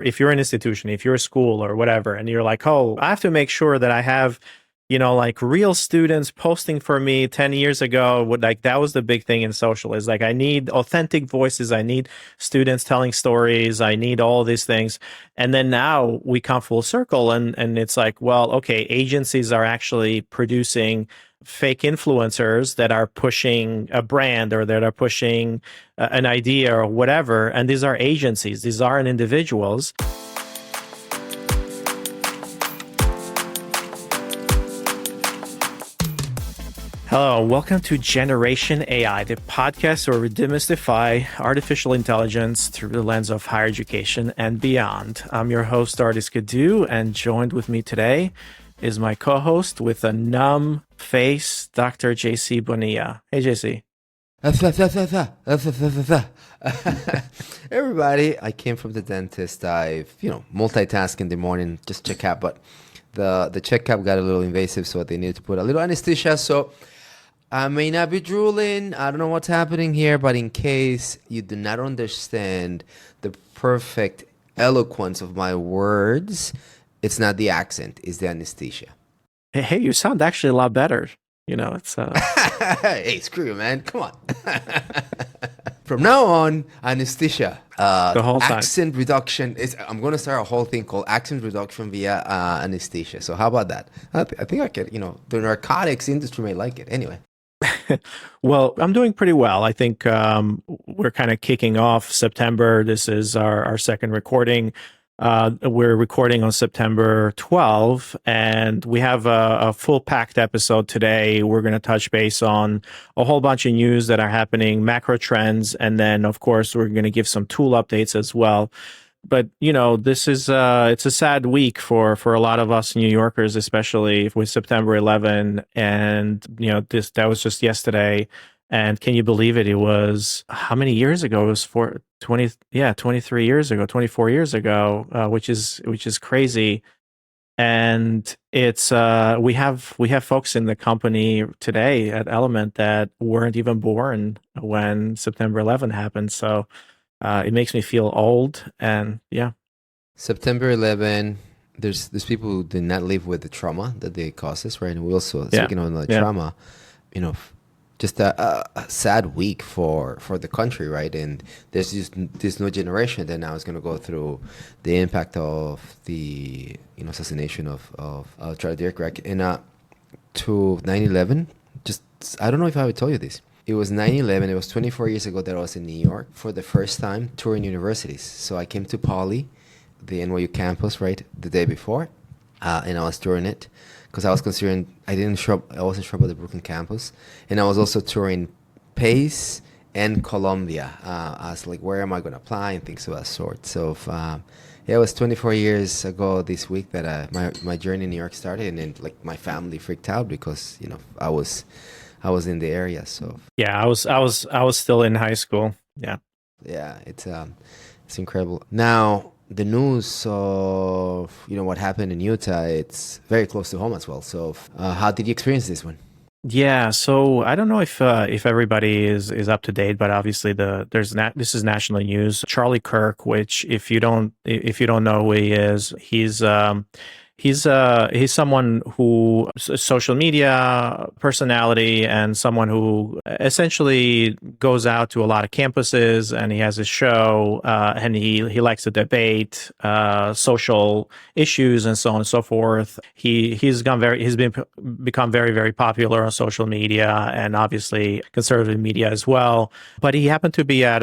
If you're an institution, if you're a school or whatever, and you're like, oh, I have to make sure that I have, like real students posting for me 10 years ago, like that was the big thing in social is like, I need authentic voices. I need students telling stories. I need all these things. And then now we come full circle and it's like, well, okay, agencies are actually producing fake influencers that are pushing a brand or that are pushing an idea or whatever. And these are agencies, these aren't individuals. Hello, welcome to Generation AI, the podcast where we demystify artificial intelligence through the lens of higher education and beyond. I'm your host, Artis Kadu, and joined with me today is my co-host with a numb face, Dr. JC Bonilla. Hey, JC. Everybody, I came from the dentist. I've, multitask in the morning, just check out, but the checkup got a little invasive, so they needed to put a little anesthesia. So I may not be drooling. I don't know what's happening here, but in case you do not understand the perfect eloquence of my words, it's not the accent, it's the anesthesia. Hey, you sound actually a lot better. It's Hey, screw you, man. Come on. From now on, anesthesia. The whole time. Accent reduction. I'm going to start a whole thing called accent reduction via anesthesia. So how about that? I think I could, the narcotics industry may like it. Anyway. Well, I'm doing pretty well. I think we're kind of kicking off September. This is our second recording. We're recording on September 12th, and we have a full packed episode today. We're going to touch base on a whole bunch of news that are happening, macro trends, and then, of course, we're going to give some tool updates as well. But, this is it's a sad week for a lot of us New Yorkers, especially with September 11. And, that was just yesterday. And can you believe it? It was how many years ago? It was 23 years ago, 24 years ago, which is crazy. And it's we have folks in the company today at Element that weren't even born when September 11 happened. So it makes me feel old. And yeah, September 11. There's people who did not live with the trauma that they causes, right? And we also speaking on the trauma, just a sad week for the country, right? And there's just this new generation that now is going to go through the impact of the assassination of Charlie Kirk. And to 9/11, just I don't know if I would tell you this. It was 9/11. It was 24 years ago that I was in New York for the first time touring universities. So I came to Poly, the NYU campus, right, the day before, and I was touring it. Because I was considering, I wasn't sure about the Brooklyn campus, and I was also touring Pace and Columbia. I was like, where am I going to apply and things of that sort. So, it was 24 years ago this week that my journey in New York started, and then like my family freaked out because I was in the area. So yeah, I was still in high school. Yeah, it's incredible. Now, the news of what happened in Utah, it's very close to home as well. So how did you experience this one? Yeah, so I don't know if everybody is up to date, but obviously this is national news. Charlie Kirk, which if you don't know who he is, he's someone who social media personality and someone who essentially goes out to a lot of campuses, and he has a show and he likes to debate social issues and so on and so forth. He's become very, very popular on social media and obviously conservative media as well. But he happened to be at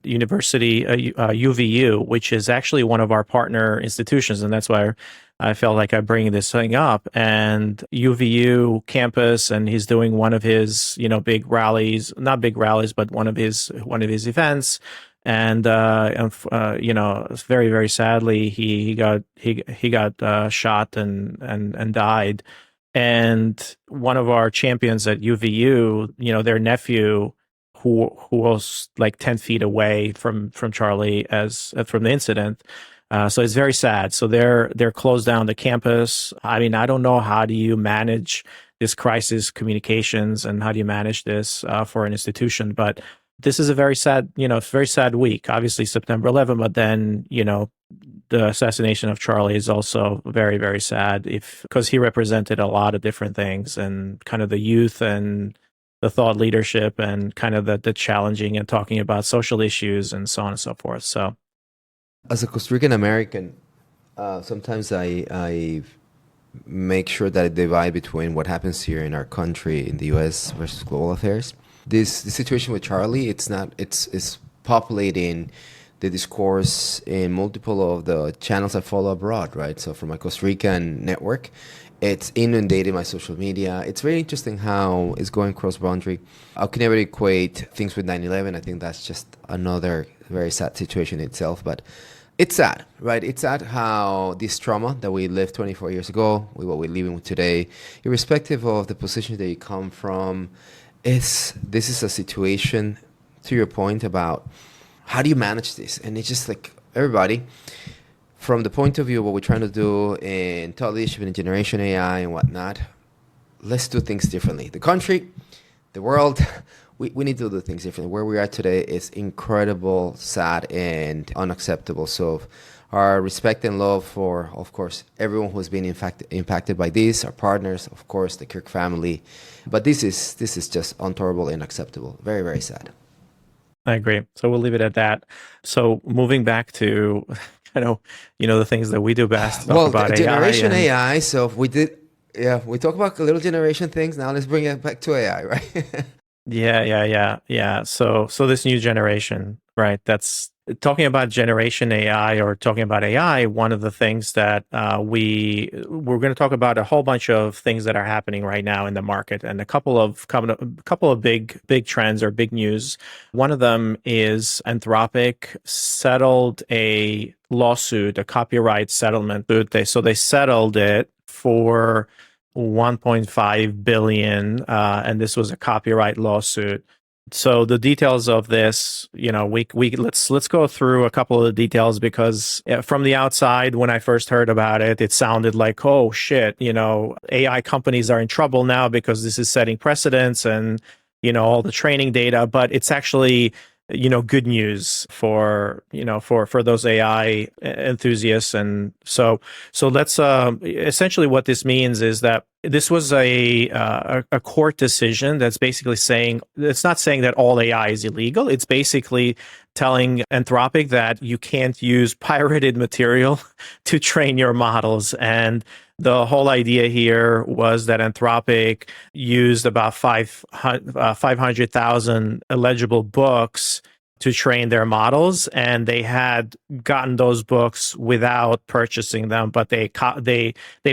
university UVU, which is actually one of our partner institutions, and that's why I felt like I bring this thing up. And UVU campus, and he's doing one of his big rallies, not big rallies, but one of his events. And very, very sadly, he got shot and died. And one of our champions at UVU, their nephew, who was like 10 feet away from Charlie from the incident. So it's very sad. So they're closed down the campus. I mean, I don't know, how do you manage this crisis communications and how do you manage this for an institution? But this is a very sad, very sad week. Obviously, September 11th, but then, the assassination of Charlie is also very, very sad if because he represented a lot of different things and kind of the youth and the thought leadership and kind of the challenging and talking about social issues and so on and so forth. So, as a Costa Rican American, sometimes I make sure that I divide between what happens here in our country in the U.S. versus global affairs. The situation with Charlie, it's populating the discourse in multiple of the channels I follow abroad, right? So from my Costa Rican network, it's inundating my social media. It's very interesting how it's going cross-boundary. I can never equate things with 9/11. I think that's just another very sad situation itself, but it's sad, right? It's sad how this trauma that we lived 24 years ago with what we're living with today, irrespective of the position that you come from, this is a situation, to your point about how do you manage this? And it's just like everybody, from the point of view of what we're trying to do in thought leadership and generation AI and whatnot, let's do things differently. The country, the world, we need to do things differently. Where we are today is incredible, sad, and unacceptable. So our respect and love for, of course, everyone who's been impacted by this, our partners, of course, the Kirk family. But this is just intolerable and unacceptable. Very, very sad. I agree. So we'll leave it at that. So moving back to the things that we do best, talk about generation AI. So we talk about little generation things. Now let's bring it back to AI, right? Yeah. So this new generation, right? That's talking about generation AI or talking about AI. One of the things that we're going to talk about a whole bunch of things that are happening right now in the market, and a couple of big trends or big news. One of them is Anthropic settled a lawsuit, a copyright settlement. So they settled it for 1.5 billion, and this was a copyright lawsuit. So the details of this, let's go through a couple of the details, because from the outside, when I first heard about it, it sounded like, oh shit, AI companies are in trouble now because this is setting precedents and all the training data. But it's actually good news for those AI enthusiasts. And so let's essentially what this means is that this was a court decision that's basically saying, it's not saying that all AI is illegal. It's basically telling Anthropic that you can't use pirated material to train your models. And the whole idea here was that Anthropic used about 500,000 illegible books to train their models, and they had gotten those books without purchasing them, but they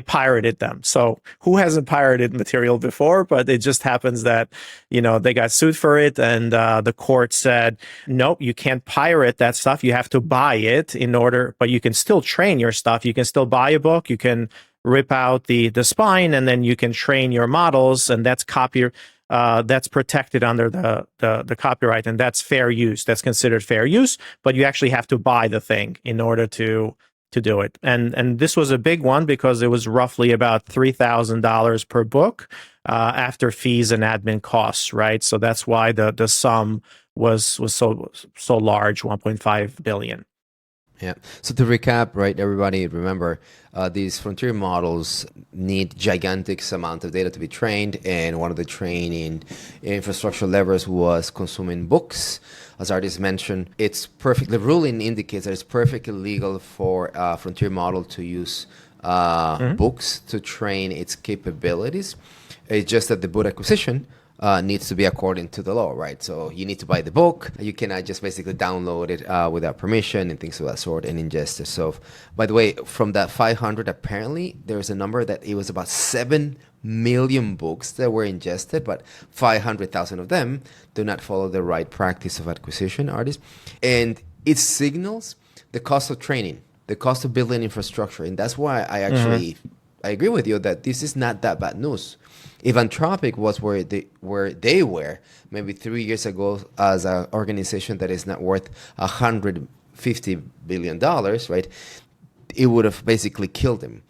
pirated them. So who hasn't pirated material before? But it just happens that they got sued for it, and the court said, nope, you can't pirate that stuff. You have to buy it but you can still train your stuff. You can still buy a book. You can rip out the spine, and then you can train your models, and that's that's protected under the copyright, and that's fair use. That's considered fair use, but you actually have to buy the thing in order to do it. And this was a big one because it was roughly about $3,000 per book after fees and admin costs, right? So that's why the sum was so large, 1.5 billion. Yeah. So to recap, right, everybody, remember, these frontier models need gigantic amount of data to be trained, and one of the training infrastructure levers was consuming books. As Artis mentioned, the ruling indicates that it's perfectly legal for a frontier model to use books to train its capabilities. It's just that the book acquisition needs to be according to the law, right? So you need to buy the book. You cannot just basically download it without permission and things of that sort and ingest it. So, by the way, from that 500, apparently there's a number that it was about 7 million books that were ingested, but 500,000 of them do not follow the right practice of acquisition, artists. And it signals the cost of training, the cost of building infrastructure. And that's why I actually I agree with you that this is not that bad news. If Anthropic was where they were maybe 3 years ago as an organization that is not worth $150 billion, right, it would have basically killed them.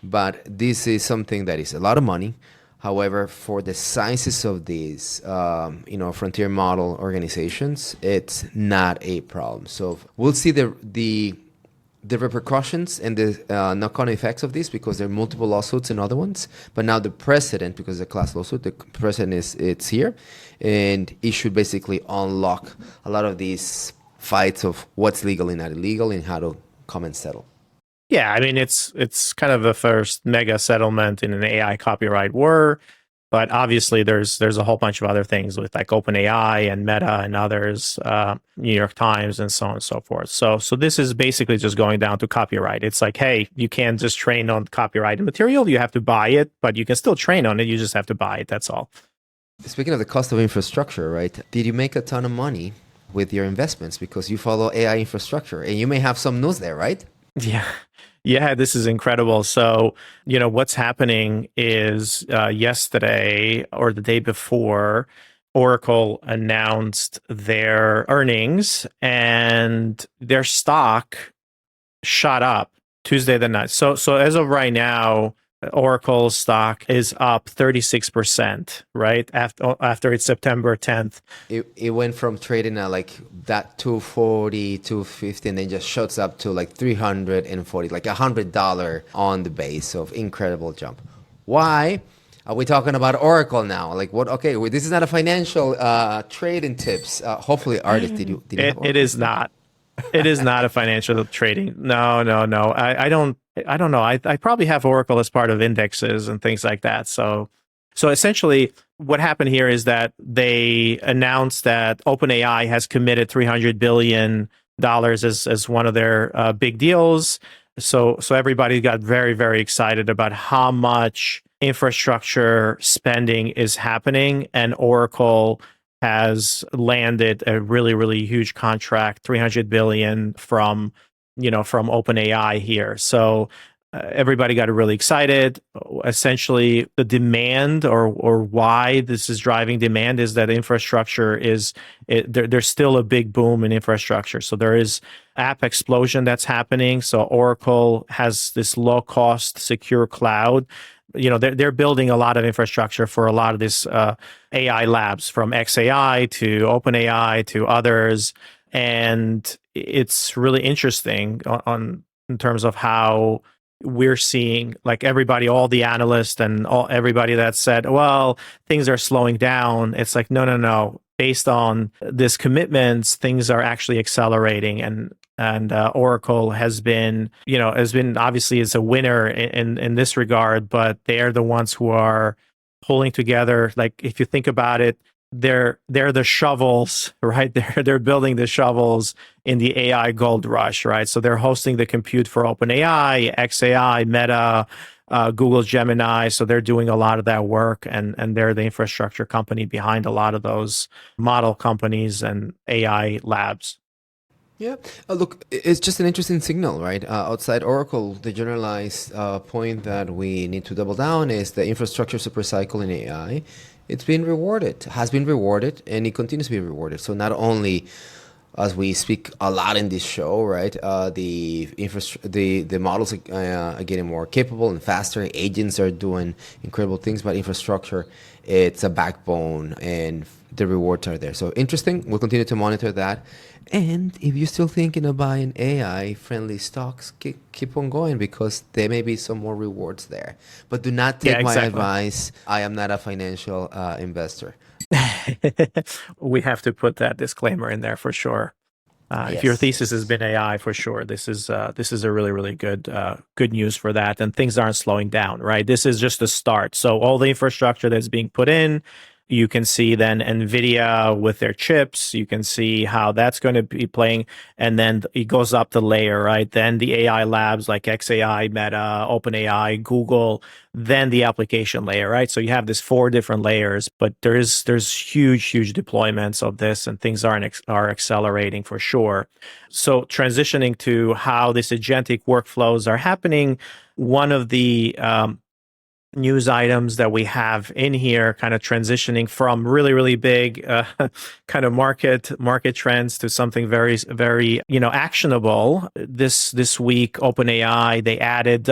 But this is something that is a lot of money, However, for the sizes of these, frontier model organizations, it's not a problem. So we'll see the repercussions and the knock-on effects of this because there are multiple lawsuits and other ones. But now the precedent, because the class lawsuit, the precedent it's here, and it should basically unlock a lot of these fights of what's legal and not illegal and how to come and settle. Yeah, I mean it's kind of the first mega settlement in an AI copyright war, but obviously there's a whole bunch of other things with like OpenAI and Meta and others, New York Times and so on and so forth. So this is basically just going down to copyright. It's like, hey, you can't just train on copyrighted material. You have to buy it, but you can still train on it. You just have to buy it. That's all. Speaking of the cost of infrastructure, right? Did you make a ton of money with your investments because you follow AI infrastructure and you may have some news there, right? Yeah. Yeah, this is incredible. So, what's happening is yesterday or the day before, Oracle announced their earnings and their stock shot up Tuesday the night. So as of right now, Oracle's stock is up 36%, right? After its September 10th. It went from trading at like that 240, 250, and then just shoots up to like 340, like $100 on the base of incredible jump. Why are we talking about Oracle now? Like what? Okay, well, this is not a financial trading tips. Hopefully, artist, did you it is not. It is not a financial trading. No. I don't know. I probably have Oracle as part of indexes and things like that. So essentially what happened here is that they announced that OpenAI has committed $300 billion as one of their big deals. So everybody got very, very excited about how much infrastructure spending is happening, and Oracle has landed a really, really huge contract, $300 billion from OpenAI here. So everybody got really excited. Essentially, the demand or why this is driving demand is that infrastructure there's still a big boom in infrastructure. So there is app explosion that's happening. So Oracle has this low cost, secure cloud. They're building a lot of infrastructure for a lot of this AI labs, from XAI to OpenAI to others, and it's really interesting in terms of how we're seeing, like, everybody, all the analysts and everybody that said, well, things are slowing down. It's like, no. Based on this commitments, things are actually accelerating, and Oracle has been obviously is a winner in this regard, but they are the ones who are pulling together. Like, if you think about it, they're the shovels, right? They're building the shovels in the AI gold rush, right? So they're hosting the compute for OpenAI, XAI, Meta, Google Gemini. So they're doing a lot of that work, and they're the infrastructure company behind a lot of those model companies and AI labs. Yeah, look, it's just an interesting signal, right? Outside Oracle, the generalized point that we need to double down is the infrastructure supercycle in AI. It's been rewarded, has been rewarded, and it continues to be rewarded. So not only, as we speak a lot in this show, right? The models are getting more capable and faster. Agents are doing incredible things, but infrastructure, it's a backbone, and the rewards are there. So interesting. We'll continue to monitor that. And if you're still thinking of buying AI-friendly stocks, keep on going, because there may be some more rewards there. But do not take my advice. I am not a financial investor. We have to put that disclaimer in there for sure. If your thesis has been AI, for sure, this is a really, really good news for that. And things aren't slowing down, right? This is just the start. So all the infrastructure that's being put in, you can see then NVIDIA with their chips, you can see how that's going to be playing. And then it goes up the layer, right? Then the AI labs like XAI, Meta, OpenAI, Google, then the application layer, right? So you have this 4 different layers, but there's huge deployments of this, and things are accelerating for sure. So transitioning to how these agentic workflows are happening, one of the news items that we have in here, kind of transitioning from really, really big kind of market trends to something very, very actionable. This week, OpenAI, they added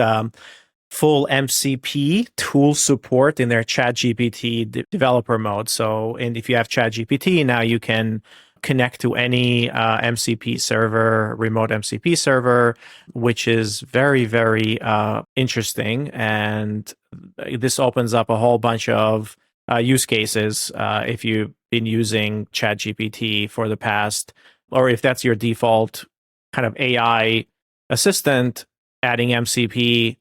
full MCP tool support in their ChatGPT developer mode. So, and if you have ChatGPT, now you can connect to any MCP server, remote MCP server, which is very, very interesting. And this opens up a whole bunch of use cases if you've been using ChatGPT for the past, or if that's your default kind of AI assistant, adding MCP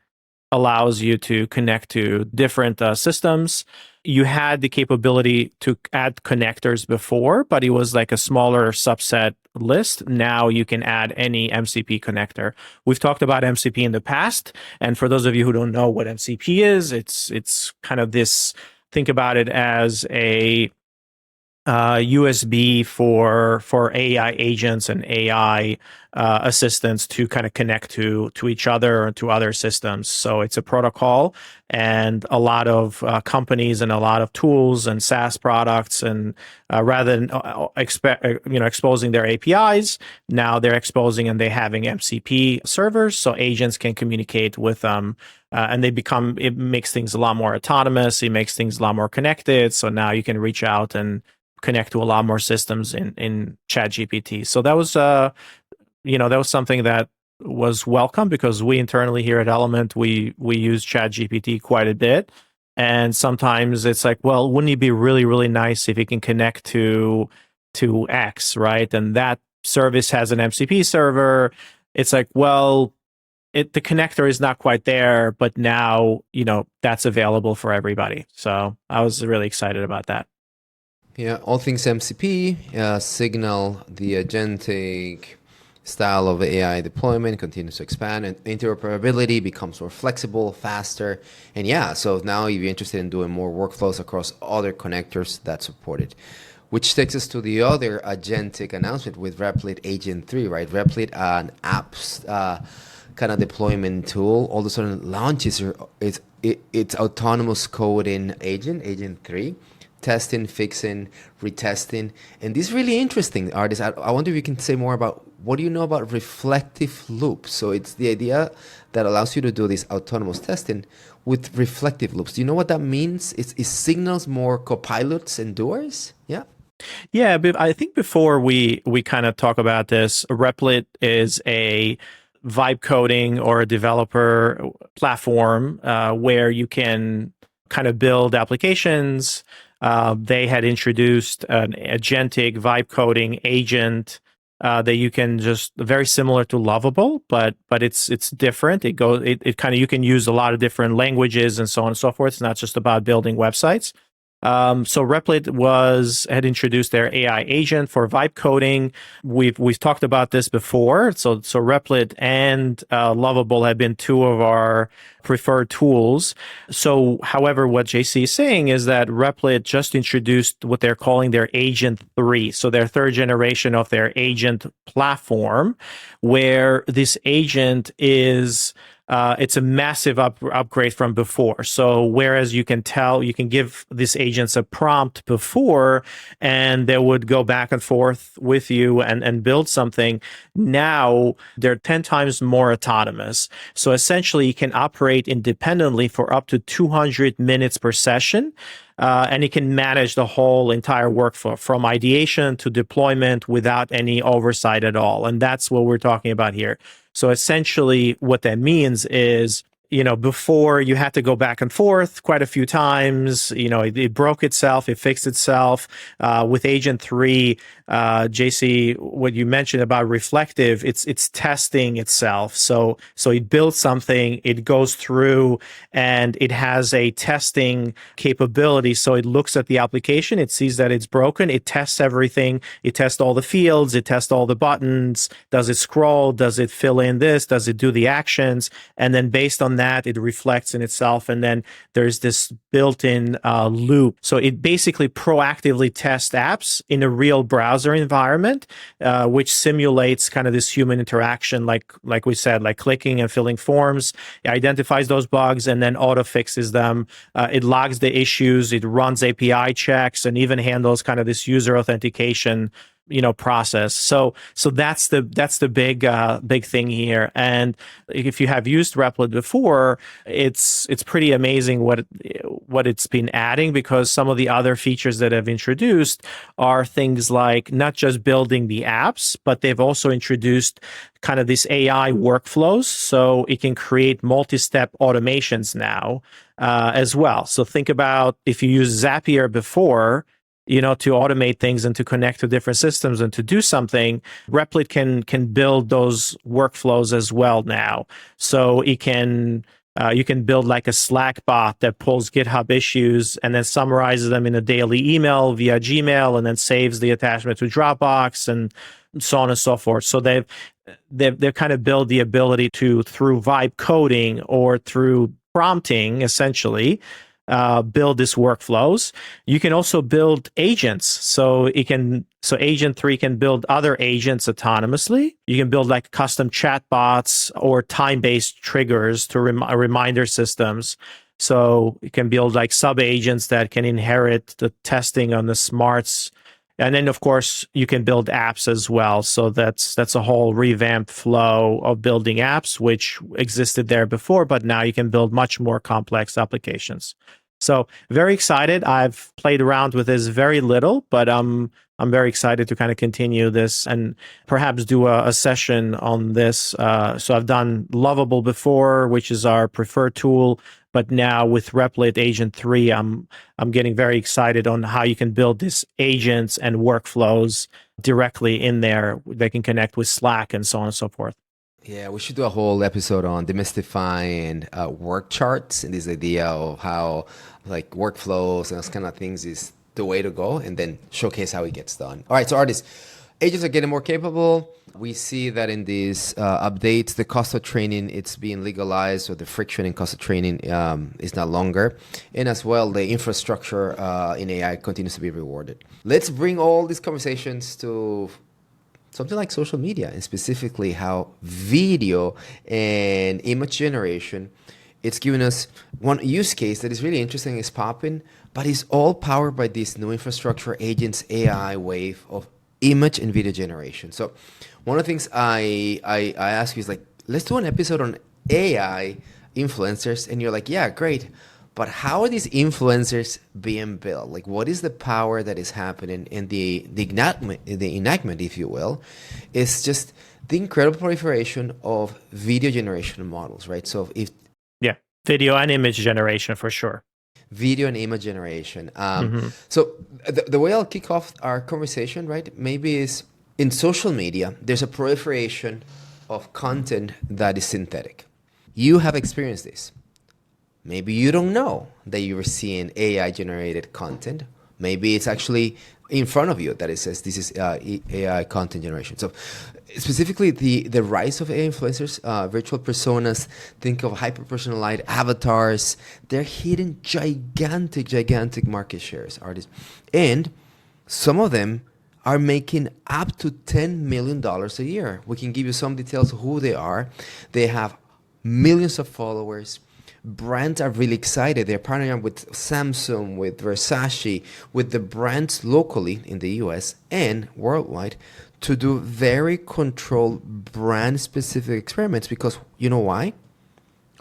allows you to connect to different systems. You had the capability to add connectors before, but it was like a smaller subset list. Now you can add any MCP connector. We've talked about MCP in the past, and for those of you who don't know what MCP is, it's kind of this. Think about it as a USB for AI agents and AI assistants to kind of connect to each other or to other systems. So it's a protocol, and a lot of companies and a lot of tools and SaaS products, and rather than exposing their APIs, now they're exposing and they're having MCP servers, so agents can communicate with them. And it makes things a lot more autonomous. It makes things a lot more connected. So now you can reach out and connect to a lot more systems in ChatGPT. So that was, that was something that was welcome, because we internally here at Element, we use ChatGPT quite a bit. And sometimes it's like, well, wouldn't it be really, really nice if it can connect to X, right? And that service has an MCP server. It's like, well, the connector is not quite there, but now, that's available for everybody. So I was really excited about that. Yeah, all things MCP, Signal, the agentic style of AI deployment continues to expand, and interoperability becomes more flexible, faster. And yeah, so now if you're interested in doing more workflows across other connectors, that's supported. Which takes us to the other agentic announcement with Replit Agent 3, right? Replit, an apps kind of deployment tool, all of a sudden launches its autonomous coding agent 3. Testing, fixing, retesting. And this is really interesting, Artis. I wonder if you can say more about what do you know about reflective loops? So it's the idea that allows you to do this autonomous testing with reflective loops. Do you know what that means? Is Signals more copilots and doers? Yeah. Yeah, but I think before we kind of talk about this, Replit is a vibe coding or a developer platform where you can kind of build applications. They had introduced an agentic vibe coding agent that you can just very similar to Lovable, but it's different. It kind of, you can use a lot of different languages and so on and so forth. It's not just about building websites. So Replit had introduced their AI agent for vibe coding. We've talked about this before. So Replit and Lovable have been two of our preferred tools. So, however, what JC is saying is that Replit just introduced what they're calling their Agent 3. So their third generation of their agent platform, where this agent is it's a massive upgrade from before. So whereas you can give these agents a prompt before, and they would go back and forth with you and build something, now they're 10 times more autonomous. So essentially, you can operate independently for up to 200 minutes per session. And it can manage the whole entire workflow from ideation to deployment without any oversight at all. And that's what we're talking about here. So essentially what that means is, before you had to go back and forth quite a few times, it broke itself, it fixed itself. With Agent 3, JC, what you mentioned about reflective, it's testing itself. So it builds something, it goes through, and it has a testing capability. So it looks at the application, it sees that it's broken, it tests everything, it tests all the fields, it tests all the buttons, does it scroll, does it fill in this, does it do the actions, and then based on that, it reflects in itself, and then there's this built-in loop. So it basically proactively tests apps in a real browser environment, which simulates kind of this human interaction, like we said, like clicking and filling forms. It identifies those bugs and then auto fixes them. It logs the issues. It runs API checks and even handles kind of this user authentication process. So that's the big thing here. And if you have used Replit before, it's pretty amazing what it's been adding, because some of the other features that have introduced are things like not just building the apps, but they've also introduced kind of these AI workflows, so it can create multi-step automations now as well. So think about if you use Zapier before, to automate things and to connect to different systems and to do something, Replit can build those workflows as well now. So it can you can build like a Slack bot that pulls GitHub issues and then summarizes them in a daily email via Gmail, and then saves the attachment to Dropbox, and so on and so forth. So they've kind of built the ability to, through vibe coding or through prompting, essentially, build these workflows. You can also build agents. So Agent 3 can build other agents autonomously. You can build like custom chatbots or time-based triggers to reminder systems. So you can build like sub-agents that can inherit the testing on the smarts. And then, of course, you can build apps as well. So that's a whole revamped flow of building apps, which existed there before, but now you can build much more complex applications. So very excited. I've played around with this very little, but I'm very excited to kind of continue this and perhaps do a session on this. So I've done Lovable before, which is our preferred tool. But now with Replit Agent 3, I'm getting very excited on how you can build these agents and workflows directly in there. They can connect with Slack and so on and so forth. Yeah, we should do a whole episode on demystifying work charts and this idea of how like workflows and those kind of things is the way to go, and then showcase how it gets done. All right, so artists, agents are getting more capable. We see that in these updates, the cost of training, it's being legalized, or the friction in cost of training is not longer. And as well, the infrastructure in AI continues to be rewarded. Let's bring all these conversations to something like social media, and specifically how video and image generation, it's given us one use case that is really interesting, is popping, but it's all powered by this new infrastructure agents AI wave of image and video generation. So one of the things I ask you is like, let's do an episode on AI influencers. And you're like, yeah, great. But how are these influencers being built? Like, what is the power that is happening? And the enactment, if you will, is just the incredible proliferation of video generation models, right? So yeah, video and image generation for sure. Video and image generation. So the way I'll kick off our conversation, right, maybe is in social media, there's a proliferation of content that is synthetic. You have experienced this. Maybe you don't know that you were seeing AI generated content. Maybe it's actually in front of you that it says this is AI content generation. So specifically the rise of AI influencers, virtual personas, think of hyper-personalized avatars. They're hitting gigantic market shares, artists. And some of them are making up to $10 million a year. We can give you some details of who they are. They have millions of followers. Brands are really excited. They're partnering with Samsung, with Versace, with the brands locally in the US and worldwide to do very controlled brand-specific experiments, because you know why?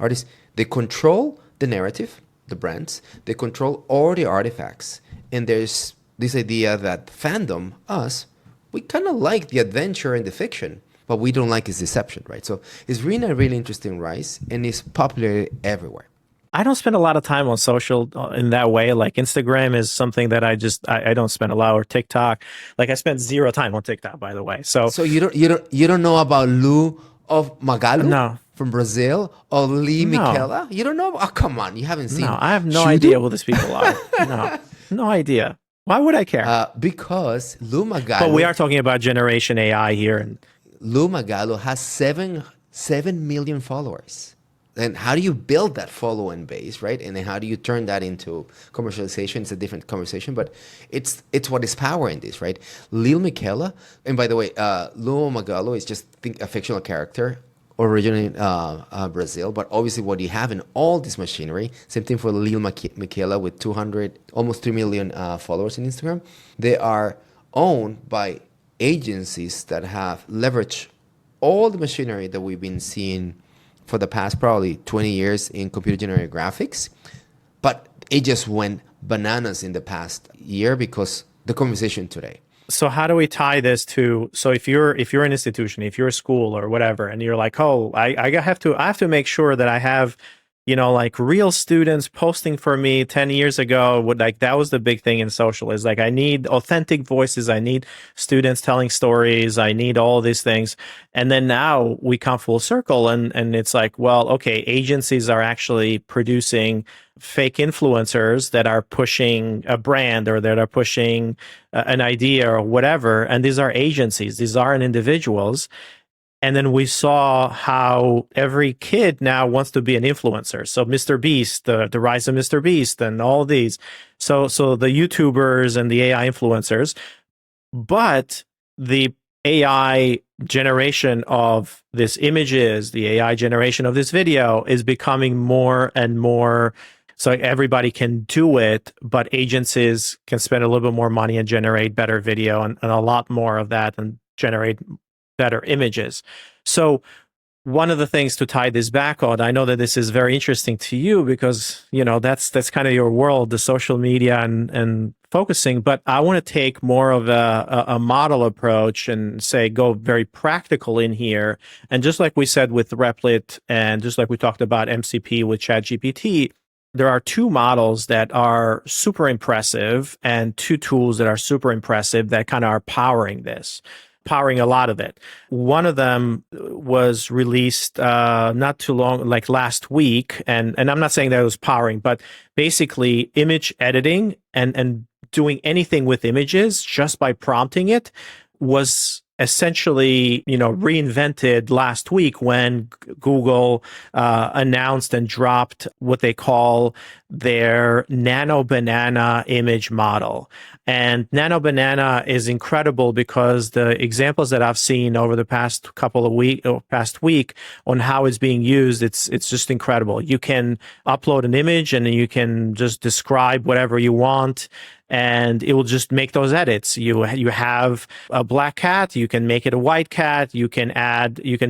Artists, they control the narrative, the brands, they control all the artifacts, and there's this idea that fandom, us, we kind of like the adventure and the fiction, but we don't like its deception, right? So it's really a really interesting rise, and it's popular everywhere. I don't spend a lot of time on social in that way. Like Instagram is something that I don't spend a lot, or TikTok. Like I spent zero time on TikTok, by the way. So you don't know about Lu of Magalu? No. From Brazil, or Lee Michela? You don't know? Oh, come on, you haven't seen. No, I have no idea who these people are. No idea. Why would I care? Because Lu Magalu. But we are talking about Generation AI here, and Lu Magalu has 7 million followers. And how do you build that following base, right? And then how do you turn that into commercialization? It's a different conversation, but it's what is powering this, right? Lil Michela, and by the way, Lu Magalu is just a fictional character, originally in Brazil, but obviously what you have in all this machinery, same thing for Lil Michela with almost 3 million followers on Instagram. They are owned by agencies that have leveraged all the machinery that we've been seeing for the past probably 20 years in computer generated graphics, but it just went bananas in the past year because the conversation today. So how do we tie this to, so if you're an institution, if you're a school or whatever, and you're like, oh, I have to make sure that I have, like real students posting for me 10 years ago, like that was the big thing in social, is like I need authentic voices, I need students telling stories, I need all these things. And then now we come full circle and it's like, well, okay, agencies are actually producing fake influencers that are pushing a brand or that are pushing an idea or whatever. And these are agencies, these aren't individuals. And then we saw how every kid now wants to be an influencer. So Mr. Beast, the rise of Mr. Beast and all these. So the YouTubers and the AI influencers. But the AI generation of this images, the AI generation of this video is becoming more and more. So everybody can do it, but agencies can spend a little bit more money and generate better video and a lot more of that and generate better images. So one of the things to tie this back on, I know that this is very interesting to you because, that's kind of your world, the social media and focusing, but I want to take more of a model approach and say, go very practical in here. And just like we said with Replit and just like we talked about MCP with ChatGPT, there are two models that are super impressive and two tools that are super impressive that kind of are powering a lot of it. One of them was released not too long, like last week, and I'm not saying that it was powering, but basically image editing and doing anything with images just by prompting it was essentially, reinvented last week when Google announced and dropped what they call their Nano Banana image model. And Nano Banana is incredible because the examples that I've seen over the past week on how it's being used, it's just incredible. You can upload an image and you can just describe whatever you want, and it will just make those edits. You have a black cat, you can make it a white cat, you can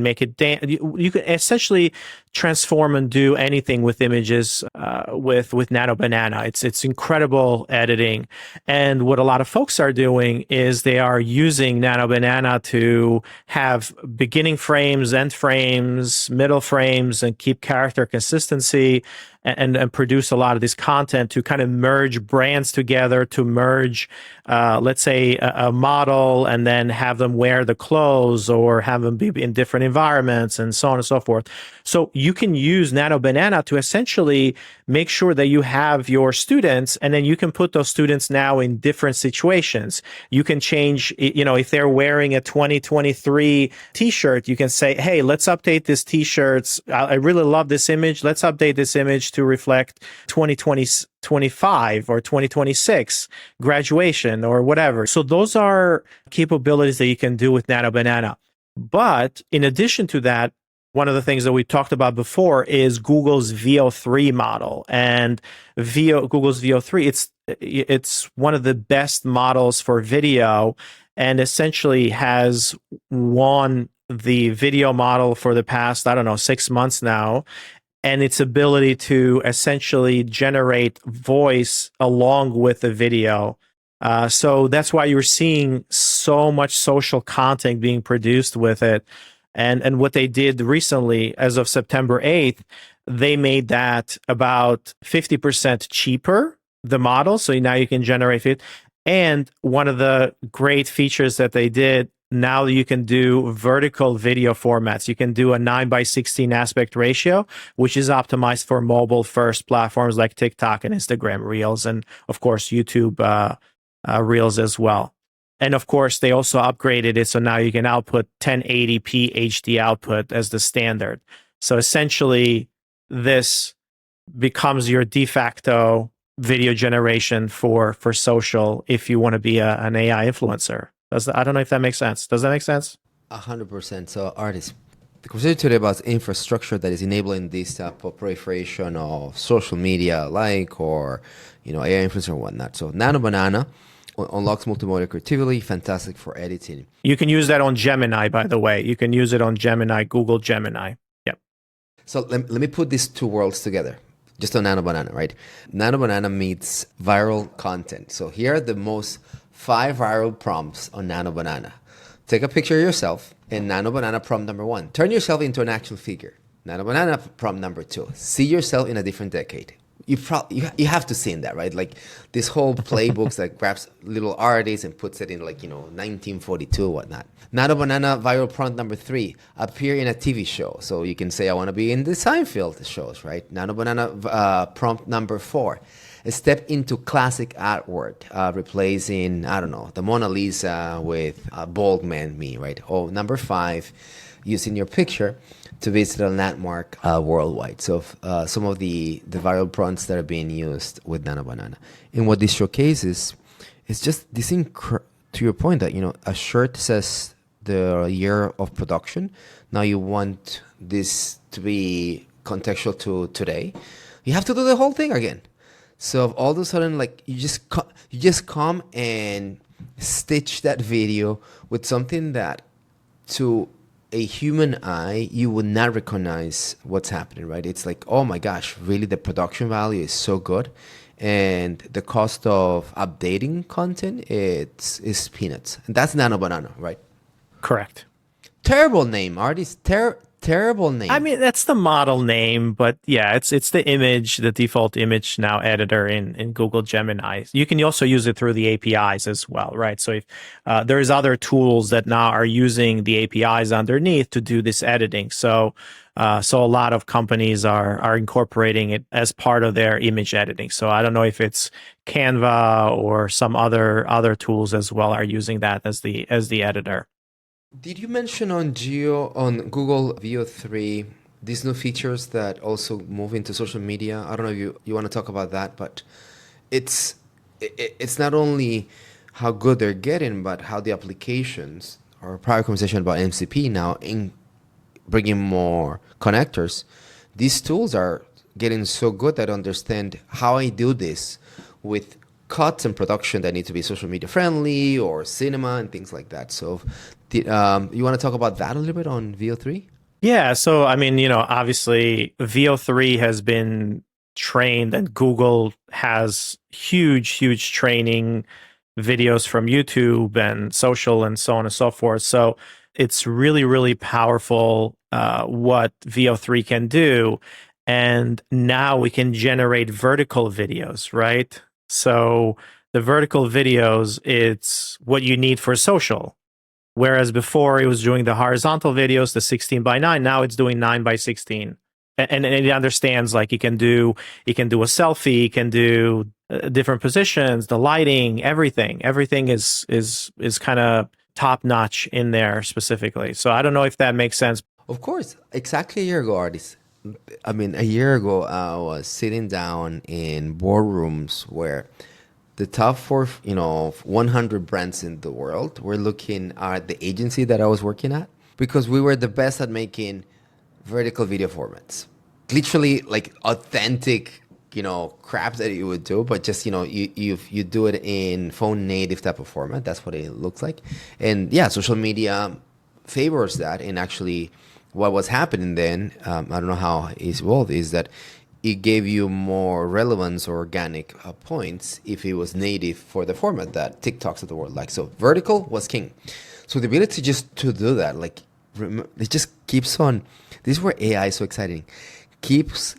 make it you can essentially transform and do anything with images with Nano Banana. It's incredible editing. And what a lot of folks are doing is they are using Nano Banana to have beginning frames, end frames, middle frames, and keep character consistency and produce a lot of this content to kind of merge brands together, to merge, let's say, a model and then have them wear the clothes or have them be in different environments and so on and so forth. So you can use Nano Banana to essentially make sure that you have your students, and then you can put those students now in different situations. You can change, if they're wearing a 2023 t-shirt, you can say, hey, let's update this t-shirts. I really love this image. Let's update this image to reflect 2025 or 2026 graduation or whatever. So those are capabilities that you can do with Nano Banana. But in addition to that, one of the things that we talked about before is Google's VO3 model. And Google's VO3, it's one of the best models for video and essentially has won the video model for the past, 6 months now. And its ability to essentially generate voice along with the video. So that's why you're seeing so much social content being produced with it. And what they did recently, as of September 8th, they made that about 50% cheaper, the model. So now you can generate it. And one of the great features that they did, now you can do vertical video formats. You can do a 9:16 aspect ratio, which is optimized for mobile first platforms like TikTok and Instagram Reels, and of course, YouTube Reels as well. And of course, they also upgraded it. So now you can output 1080p HD output as the standard. So essentially, this becomes your de facto video generation for social if you want to be an AI influencer. I don't know if that makes sense. Does that make sense? 100%. So, artists, the conversation today about infrastructure that is enabling this type of proliferation of social media, or AI influencer and whatnot. So, Nano Banana unlocks multimodal creativity, fantastic for editing. You can use that on Gemini, by the way. You can use it on Gemini, Google Gemini. Yep. So let me put these two worlds together, just on Nano Banana, right? Nano Banana meets viral content. So here are the most 5 viral prompts on Nano Banana. Take a picture of yourself in Nano Banana prompt number 1. Turn yourself into an action figure. Nano Banana prompt number 2. See yourself in a different decade. You have to see in that, right? Like this whole playbooks that grabs little artists and puts it in 1942 or whatnot. Nano Banana viral prompt number 3, appear in a TV show. So you can say, I want to be in the Seinfeld shows, right? Nano Banana prompt number 4, step into classic artwork, replacing, I don't know, the Mona Lisa with a bald man me, right? Or number 5, using your picture to visit a landmark worldwide. So some of the viral prompts that are being used with Nano Banana. And what this showcases is just this to your point that, a shirt says the year of production. Now you want this to be contextual to today. You have to do the whole thing again. So all of a sudden, you just come and stitch that video with something that to a human eye, you would not recognize what's happening, right? It's like, oh my gosh, really the production value is so good. And the cost of updating content is peanuts. And that's Nano Banana, right? Correct. Terrible name, artist. Terrible name. I mean, that's the model name, but yeah, it's the image, the default image now editor in Google Gemini. You can also use it through the APIs as well, right? So if there's other tools that now are using the APIs underneath to do this editing. So a lot of companies are incorporating it as part of their image editing. So I don't know if it's Canva or some other tools as well are using that as the editor. Did you mention on Google Veo 3 these new features that also move into social media? I don't know if you want to talk about that, but it's not only how good they're getting, but how the applications, or prior conversation about MCP now in bringing more connectors. These tools are getting so good that I understand how I do this with cuts and production that need to be social media friendly or cinema and things like that. So you want to talk about that a little bit on Veo 3? Yeah. So, I mean, obviously Veo 3 has been trained and Google has huge training videos from YouTube and social and so on and so forth. So it's really powerful what Veo 3 can do. And now we can generate vertical videos, right? So the vertical videos, it's what you need for social. Whereas before it was doing the horizontal videos, the 16:9, now it's doing 9:16. And it understands you can do a selfie, you can do different positions, the lighting, everything. Everything is kind of top notch in there specifically. So I don't know if that makes sense. Of course, exactly a year ago, artists. I mean, a year ago, I was sitting down in boardrooms where the top 100 brands in the world were looking at the agency that I was working at because we were the best at making vertical video formats. Literally, authentic, crap that you would do, but just, you do it in phone native type of format. That's what it looks like. And yeah, social media favors that, and actually what was happening then, I don't know how it's evolved, is that it gave you more relevance or organic points if it was native for the format that TikToks of the world like. So vertical was king. So the ability just to do that, it just keeps on. This is where AI is so exciting. Keeps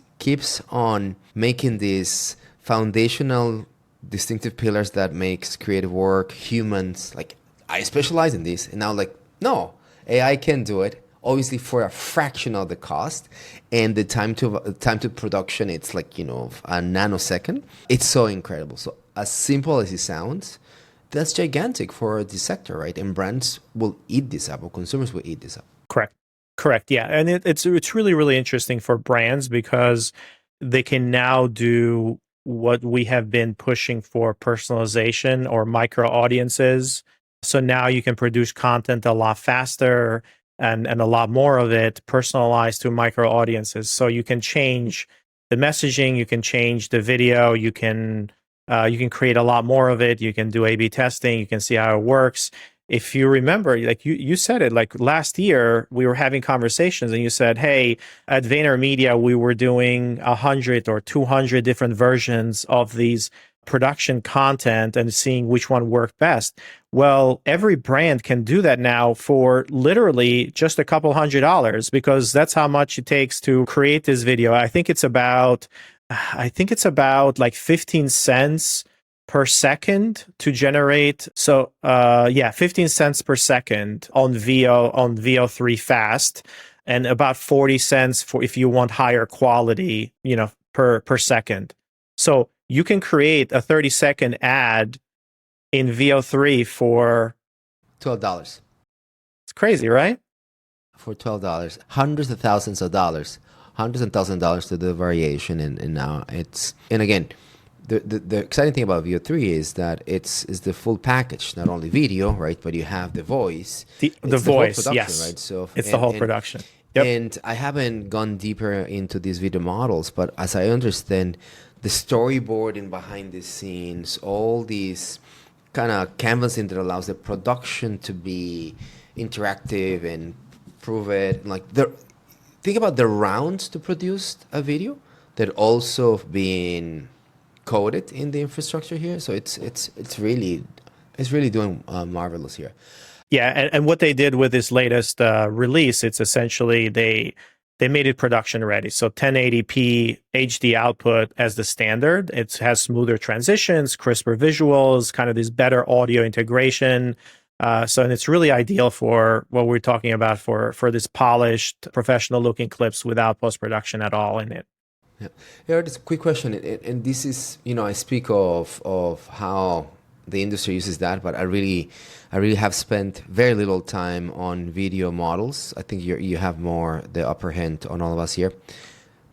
on making these foundational distinctive pillars that makes creative work, humans. I specialize in this, and now no, AI can do it. Obviously, for a fraction of the cost, and the time to production, it's a nanosecond. It's so incredible. So as simple as it sounds, that's gigantic for the sector, right? And brands will eat this up, or consumers will eat this up. Correct. Yeah, and it's really interesting for brands because they can now do what we have been pushing for: personalization or micro audiences. So now you can produce content a lot faster and a lot more of it personalized to micro audiences. So you can change the messaging, you can change the video, you can You can create a lot more of it. You can do A/B testing. You can see how it works. If you remember, like you said it, like last year we were having conversations and you said, hey, at VaynerMedia, we were doing 100 or 200 different versions of these production content and seeing which one worked best. Well, every brand can do that now for literally just a couple $100 because that's how much it takes to create this video. I think it's about like 15 cents per second to generate. So yeah, 15 cents per second on VO3 fast, and about 40 cents for if you want higher quality, per second. So you can create a 30-second ad in VO3 for $12. It's crazy, right? For $12, hundreds of thousands of dollars, hundreds and thousands of dollars to the variation, and now and again, the exciting thing about VO3 is that it's the full package, not only video, right, but you have the voice, the voice, yes, right? So it's the whole production. Yep. And I haven't gone deeper into these video models, but as I understand, the storyboarding behind the scenes, all these kind of canvassing that allows the production to be interactive and prove it. Like think about the rounds to produce a video that also being coded in the infrastructure here. So it's really doing marvelous here. Yeah, and what they did with this latest release, it's essentially they made it production ready. So 1080p HD output as the standard. It has smoother transitions, crisper visuals, kind of this better audio integration. And it's really ideal for what we're talking about for this polished, professional looking clips without post-production at all in it. Yeah. Here, just a quick question, and this is, I speak of how the industry uses that, but I really have spent very little time on video models. I think you have more the upper hand on all of us here.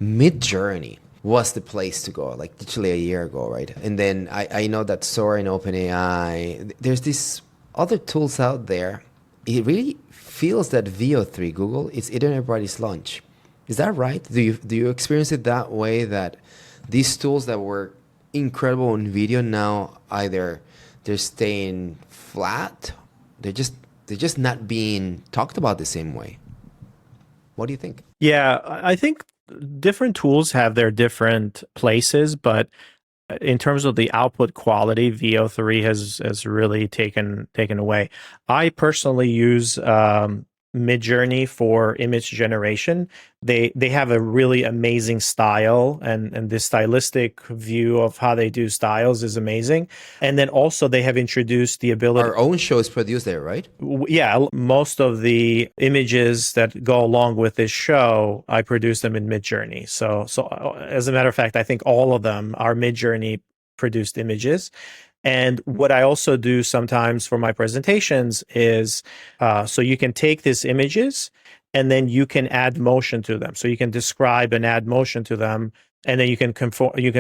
Midjourney was the place to go, like literally a year ago, right? And then I know that Sora and OpenAI, there's these other tools out there. It really feels that VO3 Google is eating everybody's lunch. Is that right? Do you experience it that way, that these tools that were incredible in video now either they're staying flat, they're just not being talked about the same way? What do you think? Yeah, I think different tools have their different places, but in terms of the output quality, VO3 has really taken away. I personally use Midjourney for image generation. They have a really amazing style, and this stylistic view of how they do styles is amazing. And then also they have introduced the ability. Our own show is produced there, right? Yeah, most of the images that go along with this show, I produce them in Midjourney. So as a matter of fact, I think all of them are Midjourney produced images. And what I also do sometimes for my presentations is, so you can take these images and then you can add motion to them. So you can describe and add motion to them, and then you can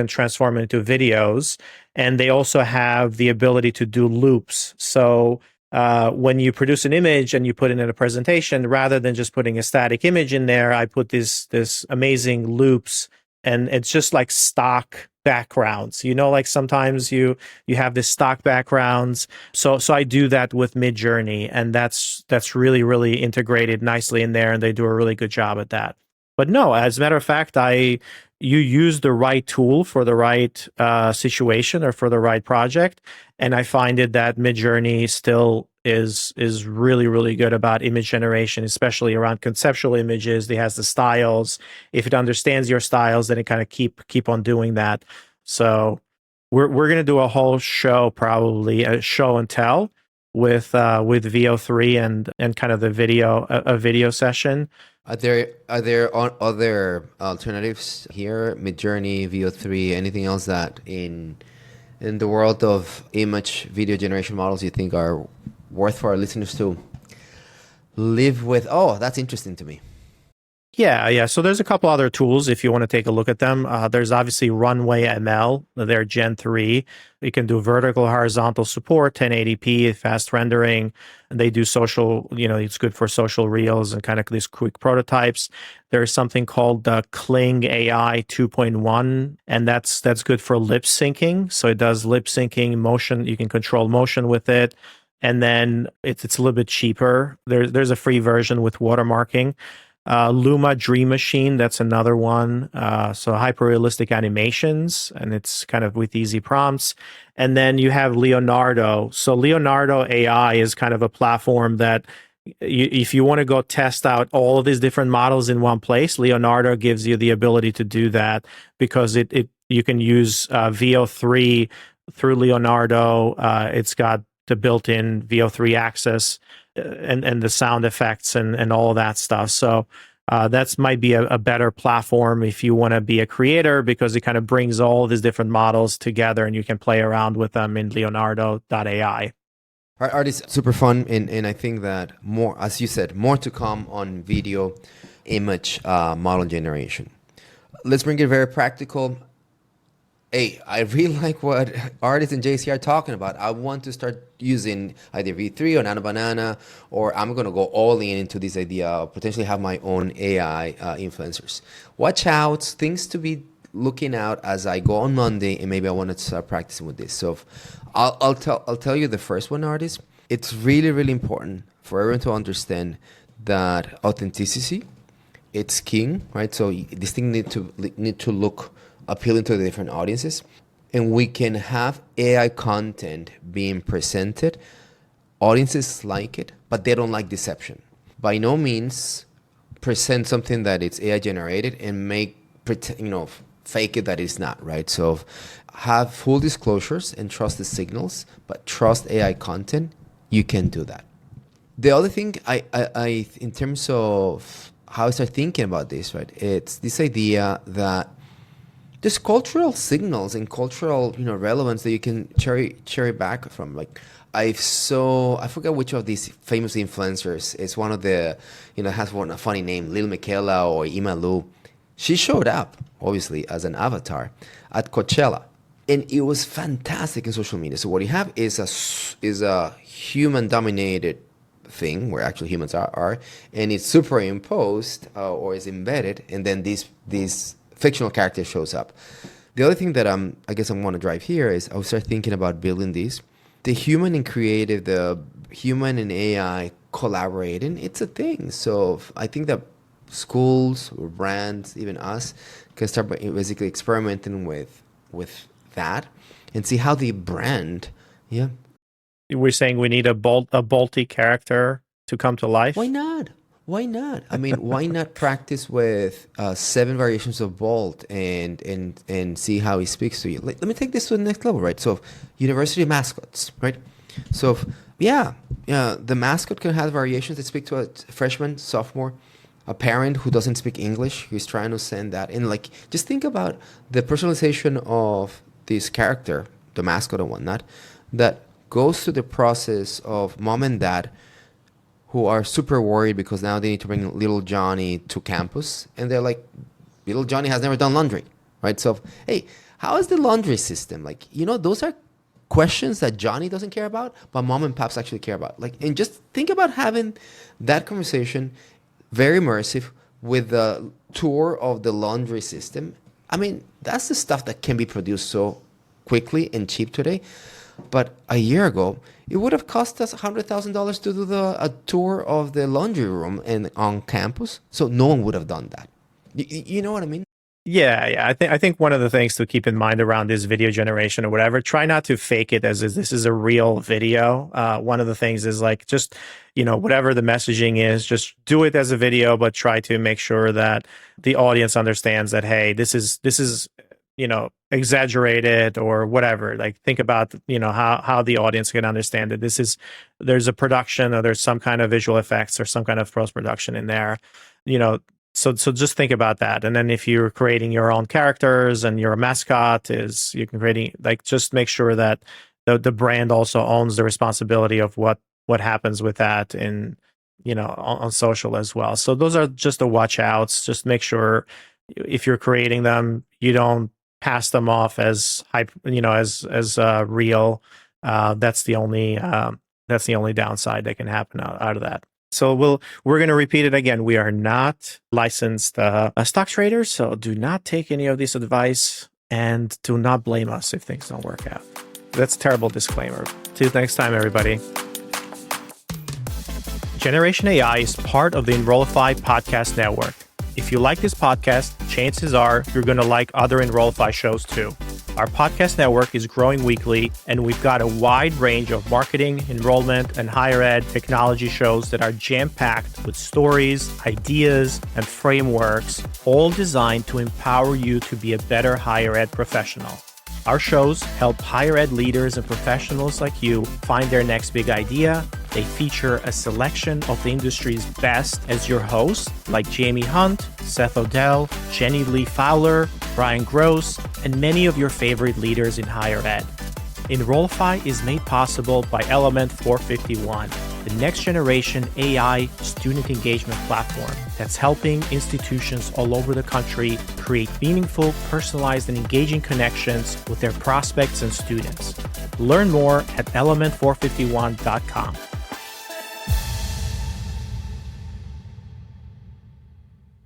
transform it into videos. And they also have the ability to do loops. So when you produce an image and you put it in a presentation, rather than just putting a static image in there, I put this amazing loops, and it's just like stock backgrounds. Like sometimes you have this stock backgrounds. So I do that with Midjourney, and that's really, really integrated nicely in there, and they do a really good job at that. But no, as a matter of fact, you use the right tool for the right situation or for the right project, and I find it that Midjourney still is really, really good about image generation, especially around conceptual images. It has the styles. If it understands your styles, then it kind of keep on doing that. So we're gonna do a whole show, probably a show and tell with VO3 and kind of the video session. Are there other alternatives here? Midjourney, VO3, anything else that in the world of image video generation models you think are worth for our listeners to live with? Oh, that's interesting to me. Yeah. So there's a couple other tools if you want to take a look at them. There's obviously Runway ML. They're Gen 3. You can do vertical, horizontal support, 1080p, fast rendering. And they do social, it's good for social reels and kind of these quick prototypes. There's something called Kling AI 2.1, and that's good for lip syncing. So it does lip syncing, motion. You can control motion with it. And then it's a little bit cheaper. There's a free version with watermarking. Luma Dream Machine, that's another one. So hyper realistic animations, and it's kind of with easy prompts. And then you have Leonardo. So Leonardo AI is kind of a platform that if you want to go test out all of these different models in one place, Leonardo gives you the ability to do that because you can use VO3 through Leonardo. It's got the built-in VO3 access and the sound effects and all of that stuff. So that's might be a better platform if you want to be a creator because it kind of brings all these different models together and you can play around with them in Leonardo.ai. Art is super fun, and I think that more, as you said, more to come on video image model generation. Let's bring it very practical. Hey, I really like what artists and JC are talking about. I want to start using either V3 or Nano Banana, or I'm going to go all in into this idea of potentially have my own AI influencers. Watch out, things to be looking out as I go on Monday, and maybe I want to start practicing with this. So I'll tell you the first one, artist. It's really, really important for everyone to understand that authenticity, it's king, right? So this thing need to look appealing to the different audiences, and we can have AI content being presented. Audiences like it, but they don't like deception. By no means present something that it's AI generated and fake it that it's not, right? So have full disclosures and trust the signals, but trust AI content. You can do that. The other thing I in terms of how I start thinking about this, right? It's this idea that there's cultural signals and cultural, relevance that you can cherry back from. Like I forget which of these famous influencers. It's one of the, has a funny name, Lil Miquela or Imalu. She showed up, obviously, as an avatar at Coachella, and it was fantastic in social media. So what you have is a human-dominated thing where actually humans are, and it's superimposed or is embedded, and then these fictional character shows up. The other thing that I guess I want to drive here is I start thinking about building these. The human and creative, the human and AI collaborating, it's a thing. So I think that schools or brands, even us, can start basically experimenting with that and see how the brand, yeah. We're saying we need a bolty character to come to life. Why not? Why not? I mean, why not practice with 7 variations of Bolt and see how he speaks to you? Let me take this to the next level, right? So, university mascots, right? So, the mascot can have variations that speak to a freshman, sophomore, a parent who doesn't speak English, who's trying to send that. And just think about the personalization of this character, the mascot and whatnot, that goes through the process of mom and dad who are super worried because now they need to bring little Johnny to campus. And they're like, little Johnny has never done laundry, right? So, hey, how is the laundry system? Those are questions that Johnny doesn't care about, but mom and pops actually care about. And just think about having that conversation, very immersive, with the tour of the laundry system. I mean, that's the stuff that can be produced so quickly and cheap today. But a year ago, it would have cost us $100,000 to do a tour of the laundry room and on campus. So no one would have done that. You know what I mean? Yeah. I think one of the things to keep in mind around this video generation or whatever, try not to fake it as this is a real video. One of the things is just, whatever the messaging is, just do it as a video, but try to make sure that the audience understands that, hey, this is exaggerated or whatever. Think about, how the audience can understand it. There's a production or there's some kind of visual effects or some kind of post-production in there, So just think about that. And then if you're creating your own characters and you're a mascot, you can creating just make sure that the brand also owns the responsibility of what happens with that in on social as well. So those are just the watch outs. Just make sure if you're creating them, you don't pass them off as hype, as real. That's the only downside that can happen out of that. So we're going to repeat it again. We are not licensed stock traders, so do not take any of this advice and do not blame us if things don't work out. That's a terrible disclaimer. Till next time, everybody. Generation AI is part of the Enrollify podcast network. If you like this podcast, chances are you're going to like other Enrollify shows too. Our podcast network is growing weekly, and we've got a wide range of marketing, enrollment, and higher ed technology shows that are jam-packed with stories, ideas, and frameworks, all designed to empower you to be a better higher ed professional. Our shows help higher ed leaders and professionals like you find their next big idea. They feature a selection of the industry's best as your hosts, like Jamie Hunt, Seth Odell, Jenny Lee Fowler, Brian Gross, and many of your favorite leaders in higher ed. Enrollify is made possible by Element 451, the next generation AI student engagement platform that's helping institutions all over the country create meaningful, personalized, and engaging connections with their prospects and students. Learn more at element451.com.